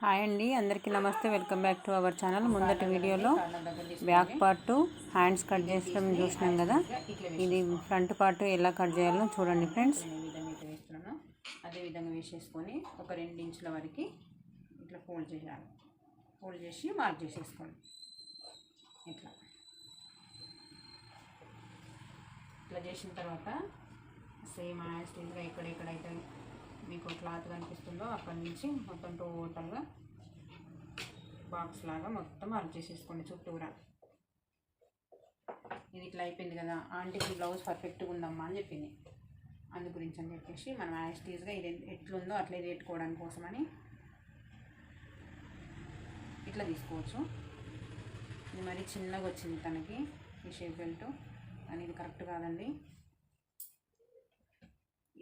Hi అండి, అందరికీ నమస్తే. Welcome back to our channel. ముందటి వీడియోలో బ్యాక్ పార్ట్ హ్యాండ్స్ కట్ చేయడం చూసినాం కదా. ఇది ఫ్రంట్ పార్ట్ ఎలా కట్ చేయాలో చూడండి ఫ్రెండ్స్. వేస్తున్నాను అదే విధంగా వేసేసుకొని ఒక 2 ఇంచుల వరకు ఇట్లా ఫోల్డ్ చేయాలి. ఫోల్డ్ చేసి మార్క్ చేసేసుకోండి. ఇట్లా ఇట్లా చేసిన తర్వాత సేమ్ యాస్టీజ్గా ఎక్కడెక్కడైతే మీకు క్లాత్ కనిపిస్తుందో అక్కడి నుంచి మొత్తం టోటల్గా బాక్స్ లాగా మొత్తం మార్క్ చేసేసుకోండి చుట్టూరా. ఇది ఇట్లా అయిపోయింది కదా, ఆంటీకి బ్లౌజ్ పర్ఫెక్ట్గా ఉందమ్మా అని చెప్పింది. అందు గురించి అని చెప్పేసి మనం యాస్టీజ్గా ఇది ఎట్లుందో అట్లే పెట్టుకోవడానికి కోసమని ఇట్లా తీసుకోవచ్చు. ఇది మరి చిన్నగా వచ్చింది తనకి ఈ షేప్ బెల్ట్, కానీ ఇది కరెక్ట్ కాదండి.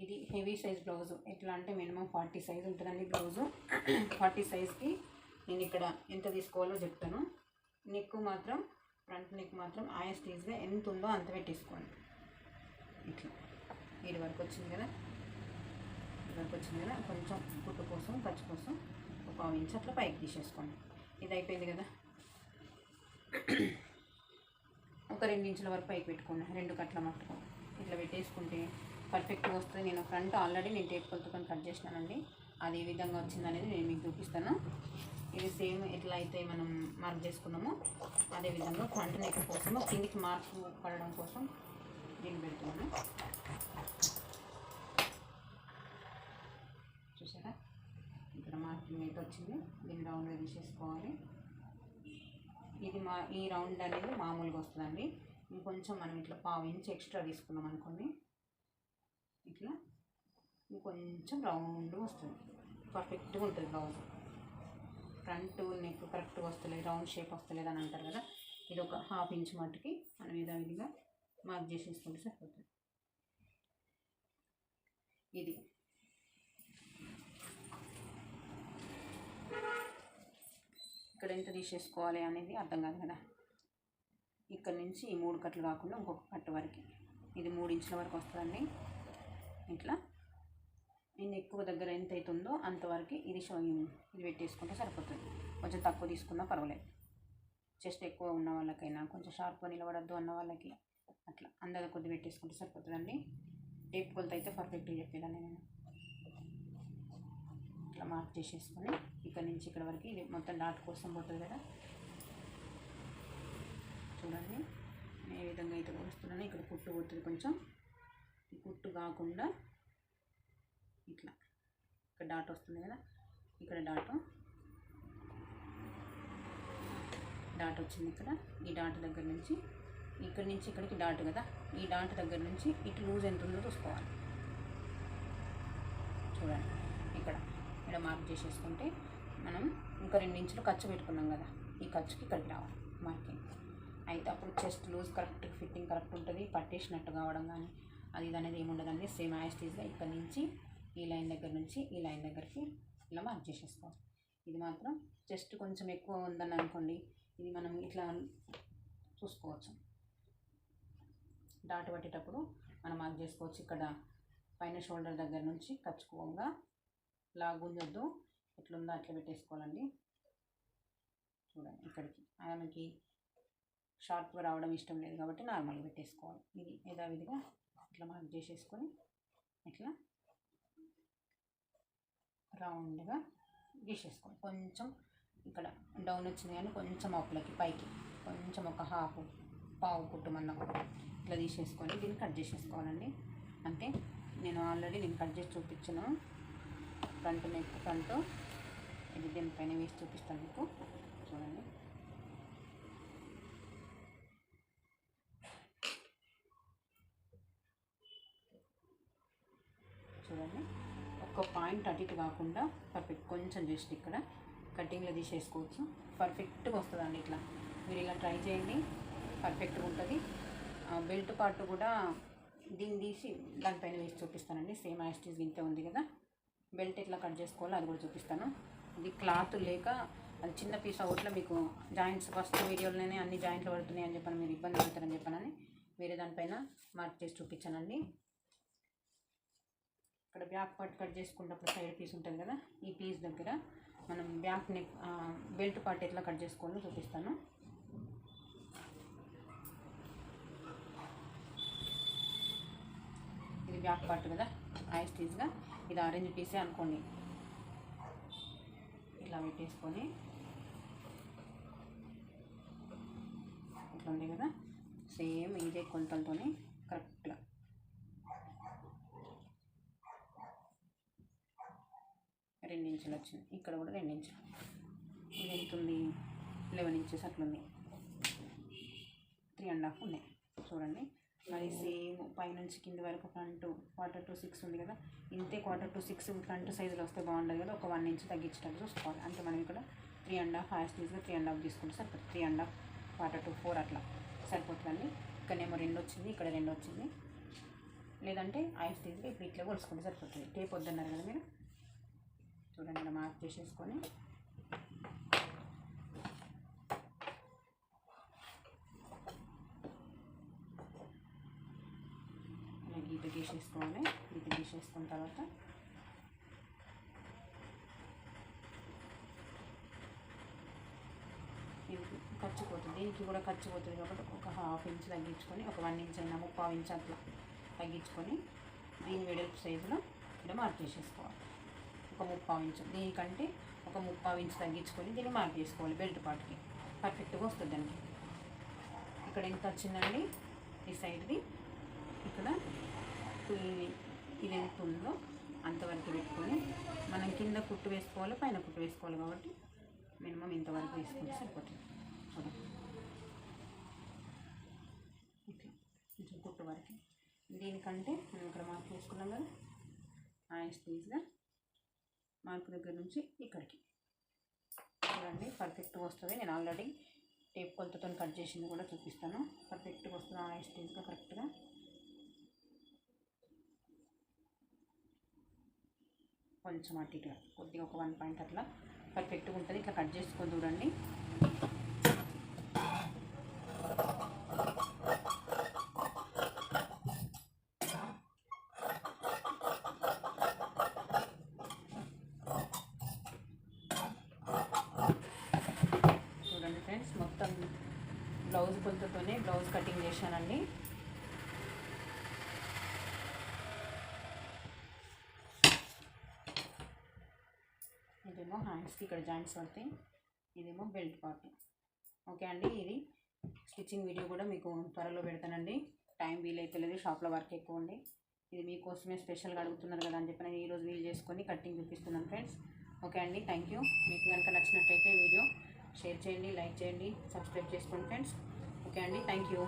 ఇది హెవీ సైజ్ బ్లౌజు. ఎట్లా అంటే మినిమం 40 సైజ్ ఉంటుందండి బ్లౌజు. 40 సైజ్కి నేను ఇక్కడ ఎంత తీసుకోవాలో చెప్తాను. నెక్ మాత్రం ఫ్రంట్ నెక్ మాత్రం యాస్టీజ్గా ఎంత ఉందో అంత పెట్టేసుకోండి. ఇట్లా ఇది వరకు వచ్చింది కదా, కొంచెం కుట్టు కోసం ఖర్చు కోసం ఒక 1 ఇంచ్ అట్లా పైకి తీసేసుకోండి. ఇది అయిపోయింది కదా, ఒక 2 ఇంచుల వరకు పైకి పెట్టుకోండి. 2 కట్ల మట్టుకు ఇట్లా పెట్టేసుకుంటే పర్ఫెక్ట్గా వస్తుంది. నేను ఫ్రంట్ ఆల్రెడీ నేను టేప్ కొలతతో కట్ చేసినానండి. అది ఏ విధంగా వచ్చిందనేది నేను మీకు చూపిస్తాను. ఇది సేమ్ ఎట్లా అయితే మనం మార్క్ చేసుకున్నామో అదేవిధంగా ఫ్రంట్ నెక్ కోసం కిందికి మార్క్ పడడం కోసం దీన్ని పెడుతున్నాను. చూసారా, ఇక్కడ మార్కింగ్ అయితే వచ్చింది. దీన్ని రౌండ్గా తీసేసుకోవాలి. ఇది ఈ రౌండ్ అనేది మామూలుగా వస్తుందండి. ఇంకొంచెం మనం ఇట్లా 1/2 ఇంచ్ ఎక్స్ట్రా తీసుకున్నాం అనుకోండి, ఇట్లా ఇంకొంచెం రౌండ్ వస్తుంది. పర్ఫెక్ట్గా ఉంటుంది బ్లౌజ్. ఫ్రంట్ నెక్ కరెక్ట్గా వస్తలేదు, రౌండ్ షేప్ వస్తలేదు అని అంటారు కదా. ఇది ఒక 1/2 ఇంచ్ మట్టుకి మనం విధంగా మార్క్ చేసేసుకుంటే సరిపోతుంది. ఇది ఇక్కడ ఎంత తీసేసుకోవాలి అనేది అర్థం కాదు కదా. ఇక్కడ నుంచి ఈ 3 కట్లు కాకుండా ఇంకొక కట్టు వరకు, ఇది 3 ఇంచుల వరకు వస్తుందండి. ఇట్లా నేను ఎక్కువ దగ్గర ఎంత అవుతుందో అంతవరకు ఇది పెట్టేసుకుంటే సరిపోతుంది. కొంచెం తక్కువ తీసుకున్నా పర్వాలేదు. చెస్ట్ ఎక్కువ ఉన్న వాళ్ళకైనా, కొంచెం షార్ప్గా నిలబడద్దు అన్న వాళ్ళకి అట్లా అందరి కొద్ది పెట్టేసుకుంటే సరిపోతుందండి. టేప్ కొలత అయితే పర్ఫెక్ట్గా చెప్పేదాన్ని నేను. ఇట్లా మార్క్ చేసేసుకొని ఇక్కడ నుంచి ఇక్కడ వరకు ఇది మొత్తం డాట్ కోసం పోతుంది కదా. చూడండి ఏ విధంగా అయితే వస్తున్నానో ఇక్కడ కుట్టు పోతుంది. కొంచెం ఈ కుట్టు కాకుండా ఇట్లా ఇక్కడ డాట్ వస్తుంది కదా, ఇక్కడ డాట్ వచ్చింది. ఇక్కడ ఈ డాట్ దగ్గర నుంచి ఇక్కడి నుంచి ఇక్కడికి డాట్ కదా, ఈ డాట్ దగ్గర నుంచి ఇటు లూజ్ ఎంత ఉందో చూసుకోవాలి. చూడండి ఇక్కడ మార్క్ చేసేసుకుంటే మనం ఇంకా 2 ఇంచులు ఖర్చు పెట్టుకున్నాం కదా, ఈ ఖర్చుకి ఇక్కడికి రావాలి మార్కింగ్. అయితే అప్పుడు chest loose correct, fitting correct ఉంటుంది. పట్టేసినట్టు కావడం కానీ అది ఇది అనేది ఏముండదండి. సేమ్ యాస్టీజ్గా ఇక్కడ నుంచి ఈ లైన్ దగ్గర నుంచి ఈ లైన్ దగ్గరికి ఇలా మార్క్ చేసేసుకోవాలి. ఇది మాత్రం చెస్ట్ కొంచెం ఎక్కువ ఉందని అనుకోండి, ఇది మనం ఇట్లా చూసుకోవచ్చు. డాట్ పట్టేటప్పుడు మనం మార్క్ చేసుకోవచ్చు. ఇక్కడ పైన షోల్డర్ దగ్గర నుంచి ఖర్చుకోగా లాగుందొద్దు, ఎట్లుందో అట్లా పెట్టేసుకోవాలండి. చూడండి ఇక్కడికి ఆమెకి షార్ప్గా రావడం ఇష్టం లేదు కాబట్టి నార్మల్గా పెట్టేసుకోవాలి. ఇది యథావిధిగా ఇట్లా మార్క్ చేసేసుకొని ఇట్లా రౌండ్గా గీసేసుకోండి. కొంచెం ఇక్కడ డౌన్ వచ్చింది కానీ కొంచెం అప్పులకి పైకి కొంచెం ఒక పావు కుట్టు మందం ఇట్లా తీసేసుకొని దీన్ని కట్ చేసేసుకోవాలండి. అంటే నేను ఆల్రెడీ కట్ చేసి చూపించాను. ఫ్రంట్ నెక్ ఫ్రంట్ ఇది దీనిపైన వేసి చూపిస్తాను మీకు. చూడండి ఒక్క పాయింట్ అటు ఇటు కాకుండా పర్ఫెక్ట్ కొంచెం జస్ట్ ఇక్కడ కటింగ్లో తీసేసుకోవచ్చు. పర్ఫెక్ట్గా వస్తుందండి. ఇట్లా మీరు ఇలా ట్రై చేయండి, పర్ఫెక్ట్గా ఉంటుంది. బెల్ట్ పార్ట్ కూడా దీన్ని తీసి దానిపైన వేసి చూపిస్తానండి. సేమ్ యాస్టీజ్ ఇంతే ఉంది కదా, బెల్ట్ ఎట్లా కట్ చేసుకోవాలో అది కూడా చూపిస్తాను. ఇది క్లాత్ లేక అది చిన్న పీస్ అవుట్లో మీకు జాయింట్స్ ఫస్ట్ వీడియోలోనే అన్ని జాయింట్లు పడుతున్నాయి అని చెప్పాను, మీరు ఇబ్బంది పడతారని చెప్పానని వేరే దానిపైన మార్క్ చేసి చూపించానండి. ఇక్కడ బ్యాక్ పార్ట్ కట్ చేసుకున్నప్పుడు సైడ్ పీస్ ఉంటుంది కదా, ఈ పీస్ దగ్గర మనం బ్యాక్ నెక్ బెల్ట్ పార్ట్ ఎట్లా కట్ చేసుకోవాలో చూపిస్తాను. ఇది బ్యాక్ పార్ట్ కదా, యాస్టీస్గా ఇది ఆరెంజ్ పీసే అనుకోండి. ఇట్లా పెట్టేసుకొని ఇట్లా ఉంది కదా, సేమ్ ఇదే కొలతలతోనే కరెక్ట్గా ఇంచులు వచ్చింది. ఇక్కడ కూడా 2 ఇంచులు. ఇది ఎంత ఉంది? 11 ఇంచెస్ అట్లుంది. 3.5 ఉన్నాయి చూడండి. మరి సేమ్ పైనుంచి కింది వరకు ఫ్రంట్ 1/4 ఉంది కదా, ఇంతే 1/4 ఫ్రంట్ సైజులో వస్తే బాగుండదు కదా, ఒక 1 ఇంచ్ తగ్గించడానికి చూసుకోవాలి. అంటే మనం ఇక్కడ 3.5 యాస్టీస్గా 3.5 తీసుకుంటే సరిపోతుంది. 3.5 1/4 అట్లా సరిపోతుందండి. ఇక్కడనేమో 2 వచ్చింది, ఇక్కడ 2 వచ్చింది. లేదంటే యాస్టీస్గా ఇప్పుడు ఇట్లా కొలుసుకుంటే సరిపోతుంది. టేప్ వద్దన్నారు కదా మీరు. చూడండి ఇలా మార్క్ చేసేసుకొని ఇలా గీత గీసేసుకోవాలి. గీత గీసేసుకున్న తర్వాత ఇది ఖర్చు పోతుంది, దీనికి కూడా ఖర్చు పోతుంది కాబట్టి ఒక 1/2 ఇంచ్ తగ్గించుకొని, ఒక 1 ఇంచ్ అయినా 3/4 ఇంచ్ అట్లా తగ్గించుకొని దీని వెడల్పు సైజులో ఇలా మార్క్ చేసేసుకోవాలి. ఒక 3/4 ఇంచ్, దీనికంటే ఒక 3/4 ఇంచ్ తగ్గించుకొని దీన్ని మార్క్ చేసుకోవాలి. బెల్ట్ పార్ట్కి పర్ఫెక్ట్గా వస్తుంది దానికి. ఇక్కడ ఎంత వచ్చిందండి ఈ సైడ్ది, ఇక్కడ ఇది ఎంత ఉందో అంతవరకు పెట్టుకొని మనం కింద కుట్టు వేసుకోవాలి, పైన కుట్టు వేసుకోవాలి కాబట్టి మినిమం ఇంతవరకు వేసుకుంటే సరిపోతుంది. చూడండి ఇట్లా కొంచెం కుట్టు వరకు. దీనికంటే మనం ఇక్కడ మార్క్ చేసుకున్నాం కదా, యాస్టీస్గా మార్క్ దగ్గర నుంచి ఇక్కడికి చూడండి పర్ఫెక్ట్గా వస్తుంది. నేను ఆల్రెడీ టేప్ కొలతతో కట్ చేసింది కూడా చూపిస్తాను. పర్ఫెక్ట్గా వస్తుంది యాస్టీస్గా కరెక్ట్గా. కొంచెం అటు ఇటుగా కొద్దిగా ఒక 1 పాయింట్ అట్లా పర్ఫెక్ట్గా ఉంటుంది. ఇట్లా కట్ చేసుకొని చూడండి. మొత్తం బ్లౌజ్ కొలతతోనే బ్లౌజ్ కటింగ్ చేశానండి. ఇదేమో హ్యాండ్స్కి ఇక్కడ జాయింట్స్ పడతాయి, ఇదేమో బెల్ట్ పార్ట్. ఓకే అండి, ఇది స్టిచ్చింగ్ వీడియో కూడా మీకు త్వరలో పెడతానండి. టైం వీలైతే లేదు, షాప్లో వర్క్ ఎక్కువ ఉండి. ఇది మీకోసమే స్పెషల్గా అడుగుతున్నారు కదా అని చెప్పి నేను ఈరోజు వీలు చేసుకొని కటింగ్ చూపిస్తున్నాను ఫ్రెండ్స్. ఓకే అండి, థ్యాంక్ యూ. మీకు కనుక నచ్చినట్టయితే వీడియో షేర్ చేయండి, లైక్ చేయండి, సబ్స్క్రైబ్ చేసుకోండి ఫ్రెండ్స్. ఓకే అండి, థ్యాంక్ యూ.